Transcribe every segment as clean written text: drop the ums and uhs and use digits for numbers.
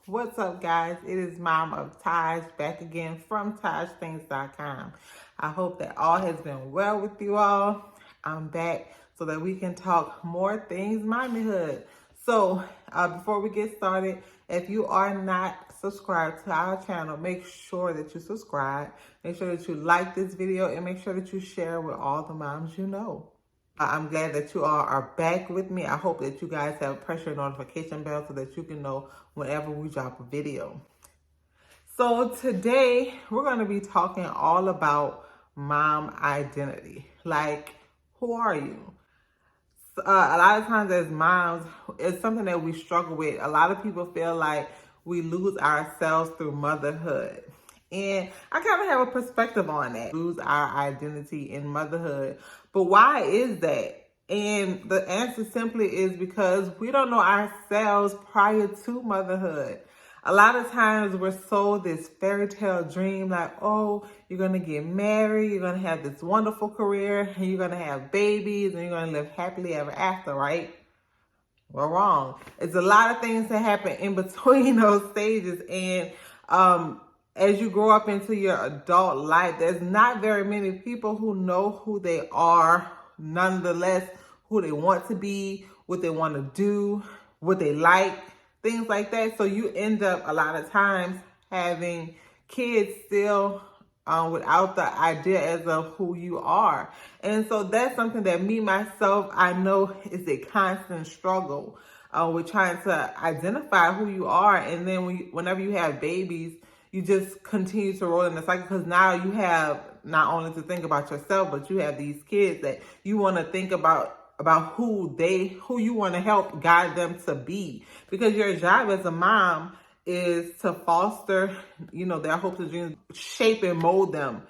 What's up, guys? It is Mom of Taj back again from TajThings.com. I hope that all has been well with you all. I'm back so that we can talk more things mommyhood. So, before we get started, if you are not subscribed to our channel, make sure that you subscribe. Make sure that you like this video and make sure that you share with all the moms you know. I'm glad that you all are back with me. I hope that you guys have pressed your notification bell so that you can know whenever we drop a video. So today we're going to be talking all about mom identity. Like, who are you? A lot of times as moms, it's something that we struggle with. A lot of people feel like we lose ourselves through motherhood. And I kind of have a perspective on that. Lose our identity in motherhood. But why is that? And the answer simply is because we don't know ourselves prior to motherhood. A lot of times we're sold this fairy tale dream like, oh, you're going to get married, you're going to have this wonderful career, and you're going to have babies, and you're going to live happily ever after, right? We're wrong. It's a lot of things that happen in between those stages. And as you grow up into your adult life, there's not very many people who know who they are, nonetheless, who they want to be, what they want to do, what they like, things like that. So you end up a lot of times having kids still without the idea as of who you are. And so that's something that me, myself, I know is a constant struggle with trying to identify who you are. And then whenever you have babies, you just continue to roll in the cycle because now you have not only to think about yourself, but you have these kids that you want to think about who you want to help guide them to be. Because your job as a mom is to foster, their hopes and dreams, shape and mold them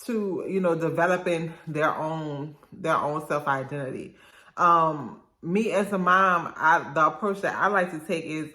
to, developing their own self-identity. Me as a mom, the approach that I like to take is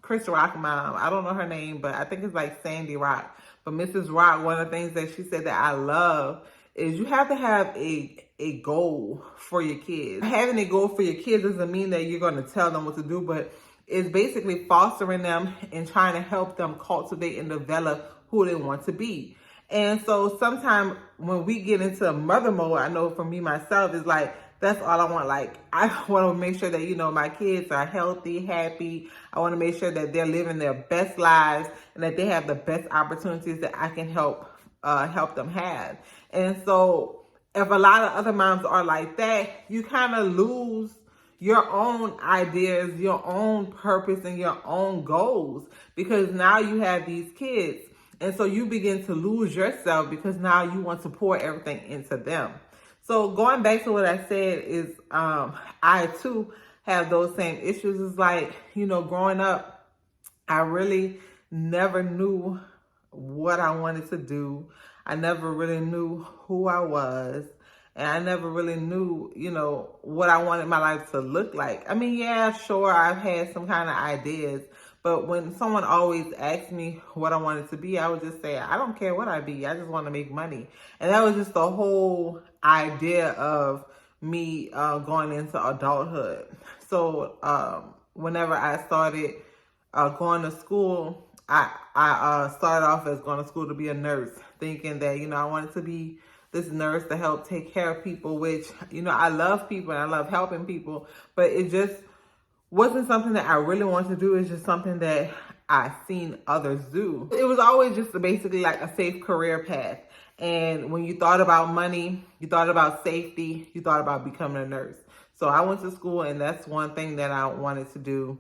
Chris Rock mom. I don't know her name, but I think it's like Sandy Rock. But Mrs. Rock, one of the things that she said that I love is you have to have a goal for your kids. Having a goal for your kids doesn't mean that you're going to tell them what to do, but it's basically fostering them and trying to help them cultivate and develop who they want to be. And so sometimes when we get into mother mode, I know for me myself, it's like, that's all I want. Like, I want to make sure that, my kids are healthy, happy. I want to make sure that they're living their best lives and that they have the best opportunities that I can help them have. And so if a lot of other moms are like that, you kind of lose your own ideas, your own purpose, and your own goals because now you have these kids. And so you begin to lose yourself because now you want to pour everything into them. So going back to what I said is I too have those same issues. It's like, growing up, I really never knew what I wanted to do. I never really knew who I was. And I never really knew, what I wanted my life to look like. I mean, yeah, sure, I've had some kind of ideas. But when someone always asked me what I wanted to be, I would just say, I don't care what I be. I just want to make money. And that was just the whole idea of me going into adulthood. So whenever I started going to school, I started off as going to school to be a nurse, thinking that, I wanted to be this nurse to help take care of people, which, I love people and I love helping people, but it just wasn't something that I really wanted to do. It's just something that I've seen others do. It was always just basically like a safe career path. And when you thought about money, you thought about safety, you thought about becoming a nurse. So I went to school and that's one thing that I wanted to do,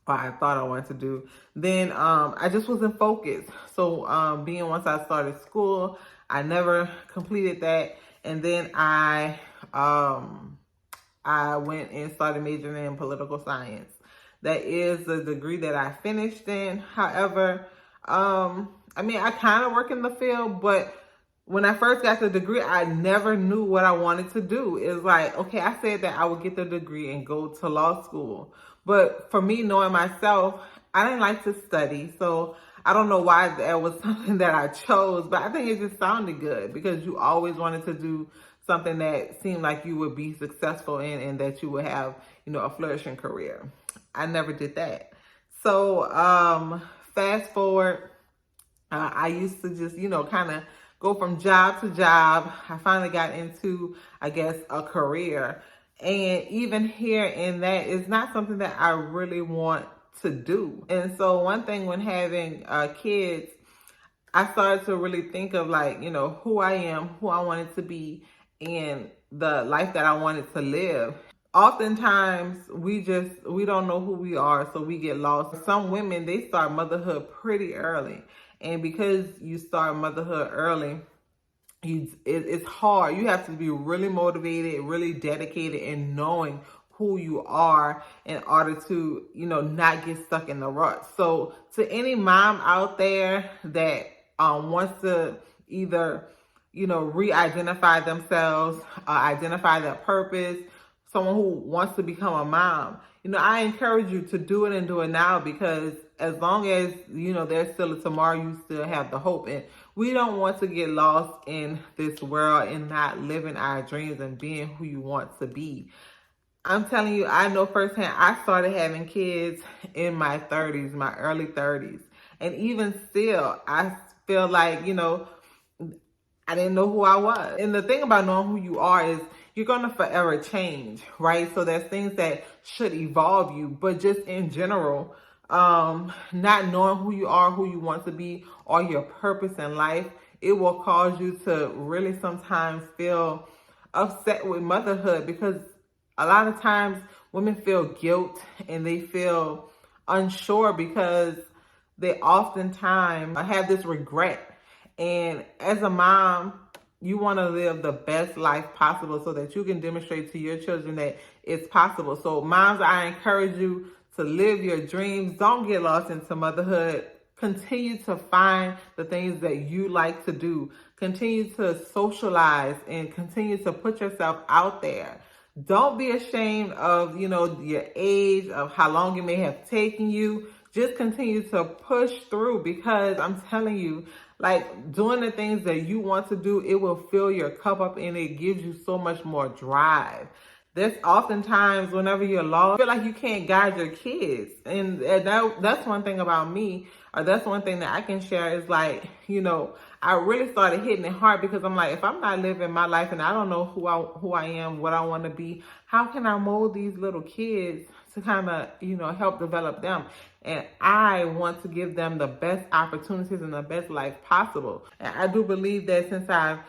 or I thought I wanted to do. Then I just wasn't focused. So once I started school, I never completed that. And then I went and started majoring in political science. That is the degree that I finished in. However, I kind of work in the field, but when I first got the degree, I never knew what I wanted to do. It's like, okay, I said that I would get the degree and go to law school. But for me, knowing myself, I didn't like to study. So I don't know why that was something that I chose, but I think it just sounded good because you always wanted to do something that seemed like you would be successful in and that you would have, a flourishing career. I never did that. So fast forward, I used to just, kind of go from job to job. I finally got into, I guess, a career. And even here in that is not something that I really want to do. And so one thing when having kids, I started to really think of like, who I am, who I wanted to be, and the life that I wanted to live. Oftentimes we don't know who we are, so we get lost. Some women, they start motherhood pretty early. And because you start motherhood early, it's hard. You have to be really motivated, really dedicated in knowing who you are in order to, not get stuck in the rut. So to any mom out there that wants to either, re-identify themselves, identify their purpose, someone who wants to become a mom, I encourage you to do it and do it now, because as long as, there's still a tomorrow, you still have the hope. And we don't want to get lost in this world and not living our dreams and being who you want to be. I'm telling you, I know firsthand, I started having kids in my 30s, my early 30s. And even still, I feel like, I didn't know who I was. And the thing about knowing who you are is you're going to forever change, right? So there's things that should evolve you, but just in general, not knowing who you are, who you want to be, or your purpose in life, it will cause you to really sometimes feel upset with motherhood, because a lot of times women feel guilt and they feel unsure because they oftentimes have this regret. And as a mom, you want to live the best life possible so that you can demonstrate to your children that it's possible. So moms, I encourage you to live your dreams. Don't get lost into motherhood. Continue to find the things that you like to do. Continue to socialize and continue to put yourself out there. Don't be ashamed of, your age, of how long it may have taken you. Just continue to push through, because I'm telling you, like, doing the things that you want to do, it will fill your cup up and it gives you so much more drive. There's oftentimes whenever you're lost, you feel like you can't guide your kids. And that's one thing about me, or that's one thing that I can share is like, I really started hitting it hard, because I'm like, if I'm not living my life and I don't know who I am, what I want to be, how can I mold these little kids to kind of, help develop them? And I want to give them the best opportunities and the best life possible. And I do believe that since I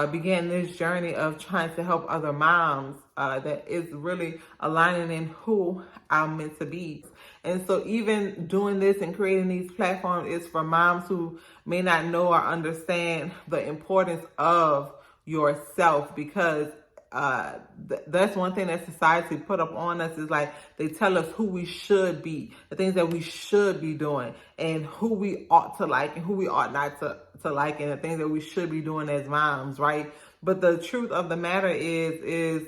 began this journey of trying to help other moms, that is really aligning in who I'm meant to be. And so even doing this and creating these platforms is for moms who may not know or understand the importance of yourself, because that's one thing that society put up on us, is like they tell us who we should be, the things that we should be doing, and who we ought to like and who we ought not to like, and the things that we should be doing as moms, right? But the truth of the matter is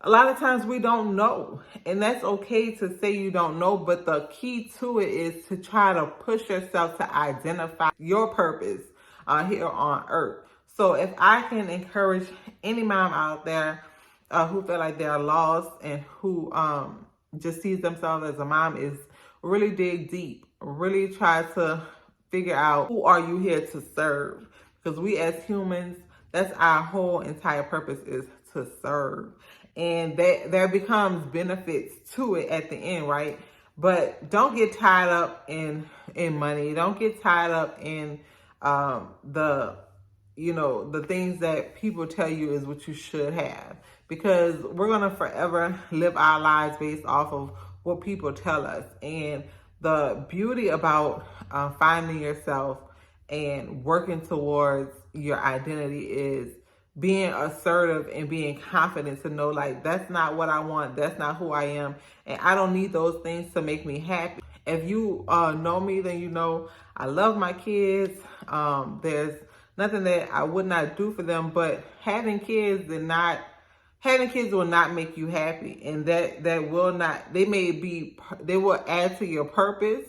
a lot of times we don't know, and that's okay to say you don't know, but the key to it is to try to push yourself to identify your purpose here on earth. So if I can encourage any mom out there who feel like they're lost and who just sees themselves as a mom, is really dig deep, really try to figure out, who are you here to serve? Because we as humans, that's our whole entire purpose, is to serve. And there becomes benefits to it at the end, right? But don't get tied up in money. Don't get tied up in the things that people tell you is what you should have. Because we're going to forever live our lives based off of what people tell us. And the beauty about finding yourself and working towards your identity is being assertive and being confident to know, like, that's not what I want. That's not who I am. And I don't need those things to make me happy. If you know me, then you know I love my kids. There's nothing that I would not do for them, but having kids will not make you happy. And that will not, they will add to your purpose,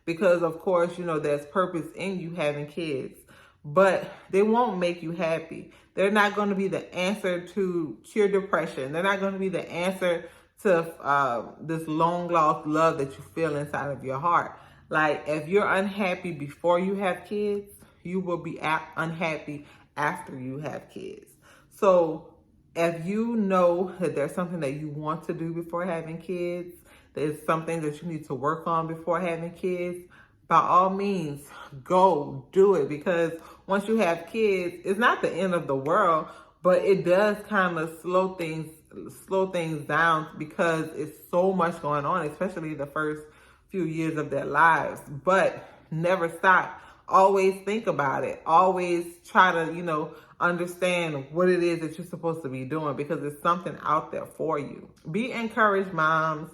because of course, there's purpose in you having kids, but they won't make you happy. They're not going to be the answer to cure depression. They're not going to be the answer this long lost love that you feel inside of your heart. Like, if you're unhappy before you have kids, you will be unhappy after you have kids. So if you know that there's something that you want to do before having kids, there's something that you need to work on before having kids, by all means, go do it. Because once you have kids, it's not the end of the world, but it does kind of slow things down because it's so much going on, especially the first few years of their lives. But never stop. Always think about it. Always try to, understand what it is that you're supposed to be doing, because there's something out there for you. Be encouraged, moms,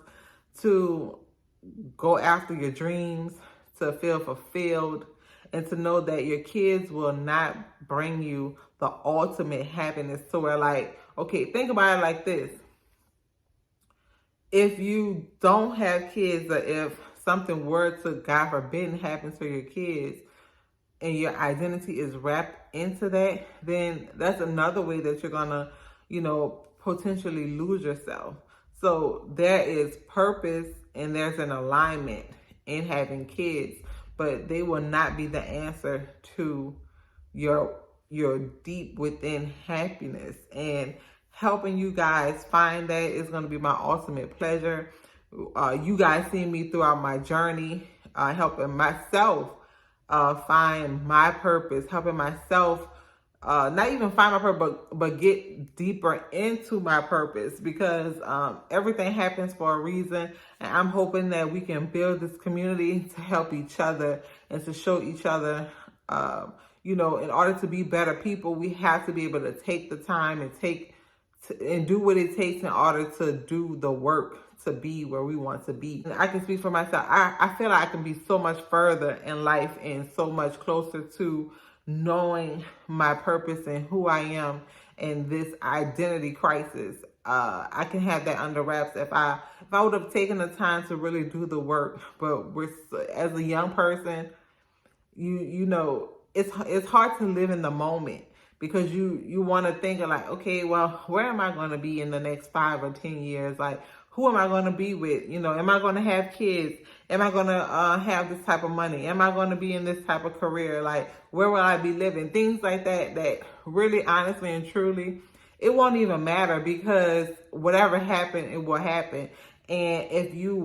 to go after your dreams, to feel fulfilled, and to know that your kids will not bring you the ultimate happiness to where, like, okay, think about it like this. If you don't have kids, or if something were to, God forbid, happen to your kids, and your identity is wrapped into that, then that's another way that you're gonna, potentially lose yourself. So there is purpose and there's an alignment in having kids, but they will not be the answer to your deep within happiness. And helping you guys find that is going to be my ultimate pleasure. You guys see me throughout my journey, helping myself find my purpose, helping myself not even find my purpose, but get deeper into my purpose, because everything happens for a reason. And I'm hoping that we can build this community to help each other and to show each other, in order to be better people, we have to be able to take the time and do what it takes in order to do the work to be where we want to be. And I can speak for myself. I feel like I can be so much further in life and so much closer to knowing my purpose and who I am in this identity crisis. I can have that under wraps if I would have taken the time to really do the work. But as a young person, it's hard to live in the moment, because you want to think of like, okay, well, where am I going to be in the next 5 or 10 years? Like, who am I going to be with? Am I going to have kids? Am I going to have this type of money? Am I going to be in this type of career? Like, where will I be living? Things like that really, honestly and truly, it won't even matter, because whatever happened, it will happen. And if you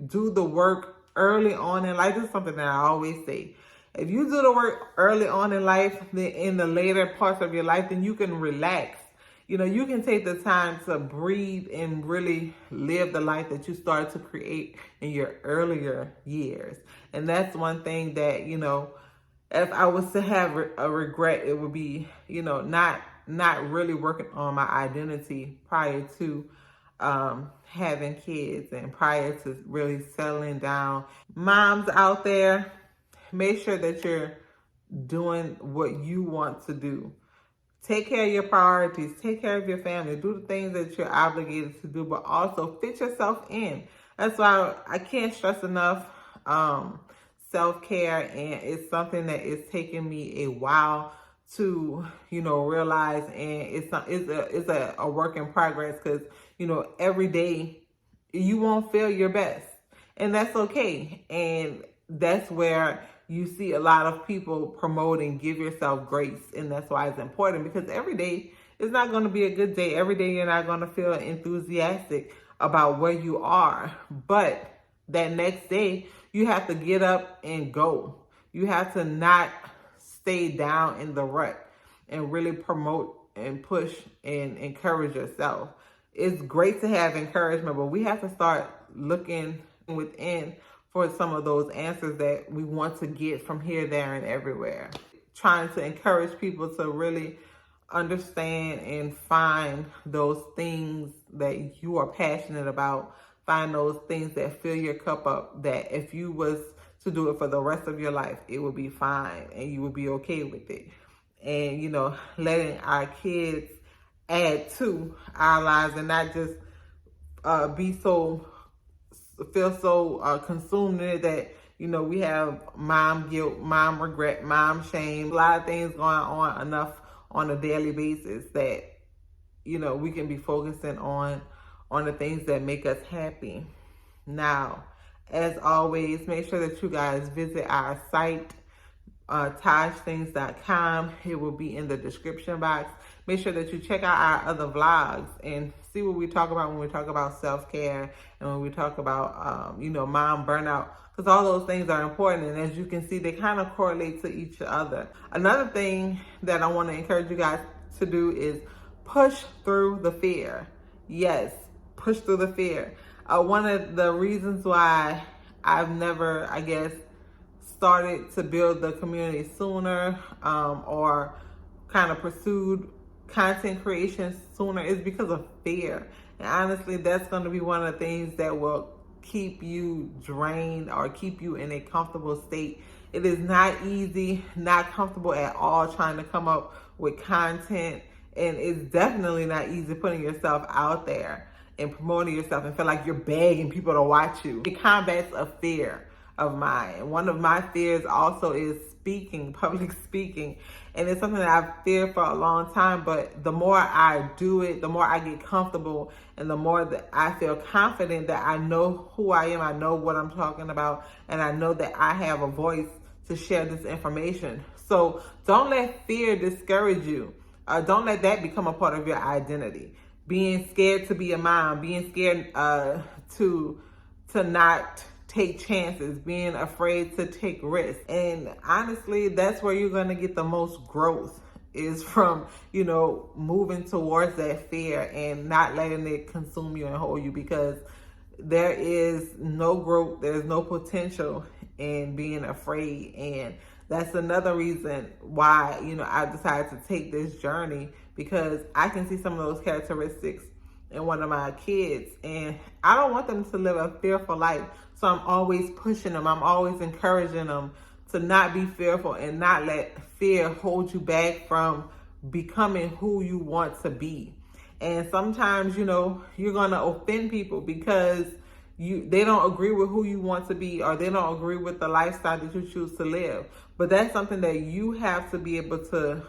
do the work early on in life, this is something that I always say. If you do the work early on in life, then in the later parts of your life, then you can relax. You can take the time to breathe and really live the life that you started to create in your earlier years. And that's one thing that, if I was to have a regret, it would be, not really working on my identity prior to having kids and prior to really settling down. Moms out there, make sure that you're doing what you want to do. Take care of your priorities. Take care of your family. Do the things that you're obligated to do, but also fit yourself in. That's why I can't stress enough self-care, and it's something that is taking me a while to, realize, and it's a work in progress, because, every day you won't feel your best, and that's okay. And that's where you see a lot of people promoting give yourself grace, and that's why it's important, because every day is not going to be a good day. Every day you're not going to feel enthusiastic about where you are, but that next day you have to get up and go. You have to not stay down in the rut and really promote and push and encourage yourself. It's great to have encouragement, but we have to start looking within for some of those answers that we want to get from here, there, and everywhere. Trying to encourage people to really understand and find those things that you are passionate about. Find those things that fill your cup up, that if you was to do it for the rest of your life, it would be fine and you would be okay with it. And, letting our kids add to our lives, and not just feel so consumed in it that, we have mom guilt, mom regret, mom shame, a lot of things going on enough on a daily basis that, we can be focusing on on the things that make us happy. Now, as always, make sure that you guys visit our site, TajThings.com. It will be in the description box. Make sure that you check out our other vlogs and see what we talk about when we talk about self-care and when we talk about, mom burnout, because all those things are important. And as you can see, they kind of correlate to each other. Another thing that I want to encourage you guys to do is push through the fear. Yes, push through the fear. One of the reasons why I've never, started to build the community sooner or kind of pursued content creation sooner is because of fear. And honestly, that's going to be one of the things that will keep you drained or keep you in a comfortable state. It is not easy, not comfortable at all trying to come up with content. And it's definitely not easy putting yourself out there and promoting yourself and feel like you're begging people to watch you. It combats a fear of mine. One of my fears also is speaking, public speaking. And it's something that I've feared for a long time, but the more I do it, the more I get comfortable and the more that I feel confident that I know who I am, I know what I'm talking about, and I know that I have a voice to share this information. So don't let fear discourage you. Don't let that become a part of your identity. Being scared to be a mom, being scared to not take chances, being afraid to take risks. And honestly, that's where you're going to get the most growth, is from, moving towards that fear and not letting it consume you and hold you, because there is no growth, there's no potential in being afraid. And that's another reason why, I decided to take this journey, because I can see some of those characteristics in one of my kids, and I don't want them to live a fearful life. So I'm always pushing them. I'm always encouraging them to not be fearful and not let fear hold you back from becoming who you want to be. And sometimes, you're going to offend people because they don't agree with who you want to be, or they don't agree with the lifestyle that you choose to live. But that's something that you have to be able to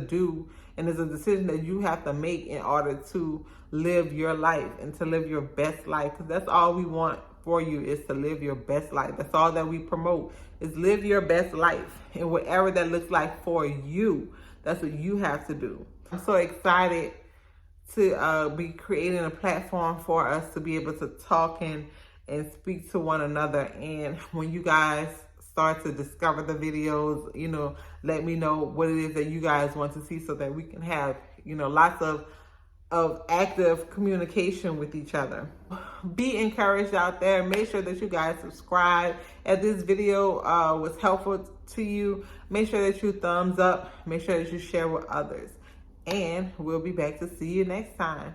do, and it's a decision that you have to make in order to live your life and to live your best life. Because that's all we want for you, is to live your best life. That's all that we promote, is live your best life, and whatever that looks like for you, that's what you have to do. I'm so excited to be creating a platform for us to be able to talk and speak to one another. And when you guys start to discover the videos, let me know what it is that you guys want to see, so that we can have, lots of active communication with each other. Be encouraged out there. Make sure that you guys subscribe. If this video was helpful to you, make sure that you thumbs up. Make sure that you share with others. And we'll be back to see you next time.